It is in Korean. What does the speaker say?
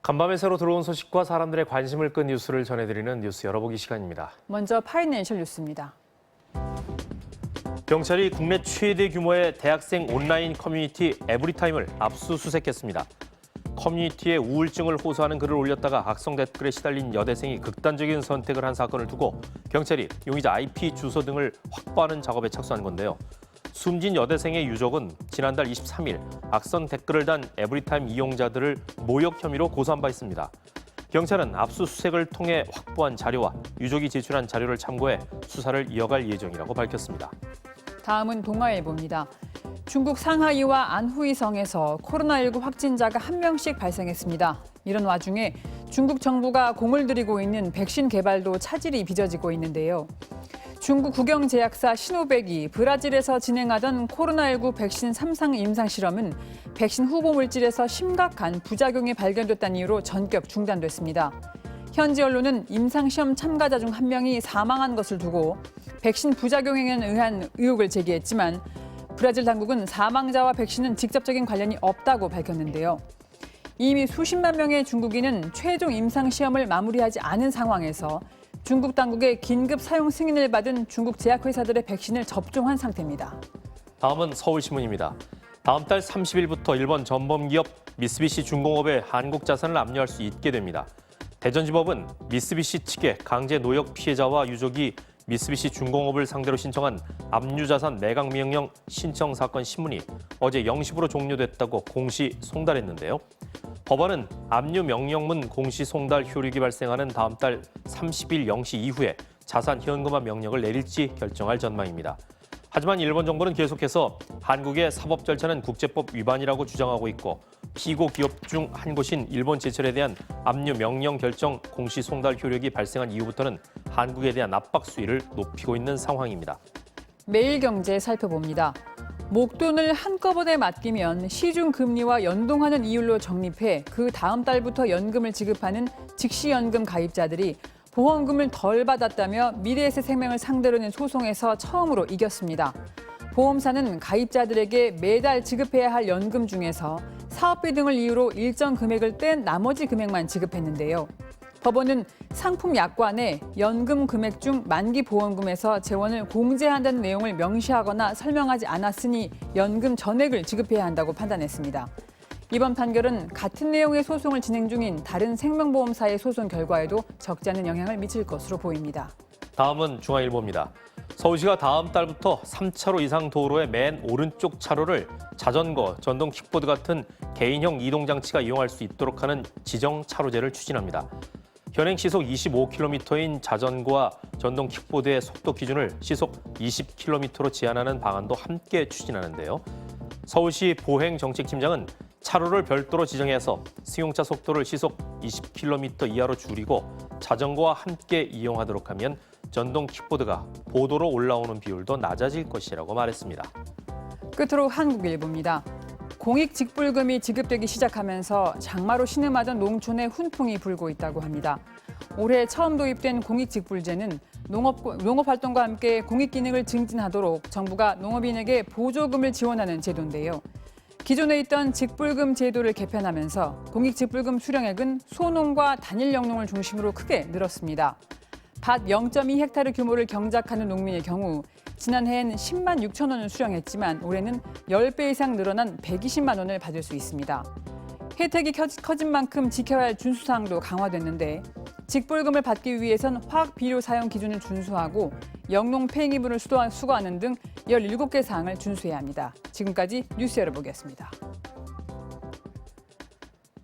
간밤에 새로 들어온 소식과 사람들의 관심을 끈 뉴스를 전해드리는 뉴스 열어보기 시간입니다. 먼저 파이낸셜 뉴스입니다. 경찰이 국내 최대 규모의 대학생 온라인 커뮤니티 에브리타임을 압수수색했습니다. 커뮤니티에 우울증을 호소하는 글을 올렸다가 악성 댓글에 시달린 여대생이 극단적인 선택을 한 사건을 두고 경찰이 용의자 IP 주소 등을 확보하는 작업에 착수한 건데요. 숨진 여대생의 유족은 지난달 23일 악성 댓글을 단 에브리타임 이용자들을 모욕 혐의로 고소한 바 있습니다. 경찰은 압수수색을 통해 확보한 자료와 유족이 제출한 자료를 참고해 수사를 이어갈 예정이라고 밝혔습니다. 다음은 동아일보입니다. 중국 상하이와 안후이성에서 코로나19 확진자가 1명씩 발생했습니다. 이런 와중에 중국 정부가 공을 들이고 있는 백신 개발도 차질이 빚어지고 있는데요. 중국 국영제약사 시노백이 브라질에서 진행하던 코로나19 백신 3상 임상 실험은 백신 후보 물질에서 심각한 부작용이 발견됐다는 이유로 전격 중단됐습니다. 현지 언론은 임상 시험 참가자 중 1명이 사망한 것을 두고 백신 부작용에 의한 의혹을 제기했지만 브라질 당국은 사망자와 백신은 직접적인 관련이 없다고 밝혔는데요. 이미 수십만 명의 중국인은 최종 임상 시험을 마무리하지 않은 상황에서 중국 당국의 긴급 사용 승인을 받은 중국 제약회사들의 백신을 접종한 상태입니다. 다음은 서울신문입니다. 다음 달 30일부터 일본 전범기업 미쓰비시 중공업의 한국 자산을 압류할 수 있게 됩니다. 대전지법은 미쓰비시 측의 강제 노역 피해자와 유족이 미쓰비시 중공업을 상대로 신청한 압류자산 매각 명령 신청 사건 신문이 어제 0시부로 종료됐다고 공시 송달했는데요. 법원은 압류 명령문 공시 송달 효력이 발생하는 다음 달 30일 0시 이후에 자산 현금화 명령을 내릴지 결정할 전망입니다. 하지만 일본 정부는 계속해서 한국의 사법 절차는 국제법 위반이라고 주장하고 있고 피고 기업 중 한 곳인 일본 제철에 대한 압류 명령 결정 공시 송달 효력이 발생한 이후부터는 한국에 대한 압박 수위를 높이고 있는 상황입니다. 매일경제 살펴봅니다. 목돈을 한꺼번에 맡기면 시중금리와 연동하는 이율로 적립해 그 다음 달부터 연금을 지급하는 직시연금 가입자들이 보험금을 덜 받았다며 미래에셋 생명을 상대로 낸 소송에서 처음으로 이겼습니다. 보험사는 가입자들에게 매달 지급해야 할 연금 중에서 사업비 등을 이유로 일정 금액을 뗀 나머지 금액만 지급했는데요. 법원은 상품 약관에 연금 금액 중 만기 보험금에서 재원을 공제한다는 내용을 명시하거나 설명하지 않았으니 연금 전액을 지급해야 한다고 판단했습니다. 이번 판결은 같은 내용의 소송을 진행 중인 다른 생명보험사의 소송 결과에도 적지 않은 영향을 미칠 것으로 보입니다. 다음은 중앙일보입니다. 서울시가 다음 달부터 3차로 이상 도로의 맨 오른쪽 차로를 자전거, 전동 킥보드 같은 개인형 이동장치가 이용할 수 있도록 하는 지정 차로제를 추진합니다. 현행 시속 25km인 자전거와 전동 킥보드의 속도 기준을 시속 20km로 제한하는 방안도 함께 추진하는데요. 서울시 보행정책팀장은 차로를 별도로 지정해서 승용차 속도를 시속 20km 이하로 줄이고 자전거와 함께 이용하도록 하면 전동 킥보드가 보도로 올라오는 비율도 낮아질 것이라고 말했습니다. 끝으로 한국일보입니다. 공익직불금이 지급되기 시작하면서 장마로 신음하던 농촌에 훈풍이 불고 있다고 합니다. 올해 처음 도입된 공익직불제는 농업활동과 함께 공익기능을 증진하도록 정부가 농업인에게 보조금을 지원하는 제도인데요. 기존에 있던 직불금 제도를 개편하면서 공익직불금 수령액은 소농과 단일 영농을 중심으로 크게 늘었습니다. 밭 0.2헥타르 규모를 경작하는 농민의 경우 지난해엔 10만 6천 원을 수령했지만 올해는 10배 이상 늘어난 120만 원을 받을 수 있습니다. 혜택이 커진 만큼 지켜야 할 준수사항도 강화됐는데 직불금을 받기 위해선 화학비료 사용 기준을 준수하고 영농 폐기물을 수거하는 등 17개 사항을 준수해야 합니다. 지금까지 뉴스 열어보겠습니다.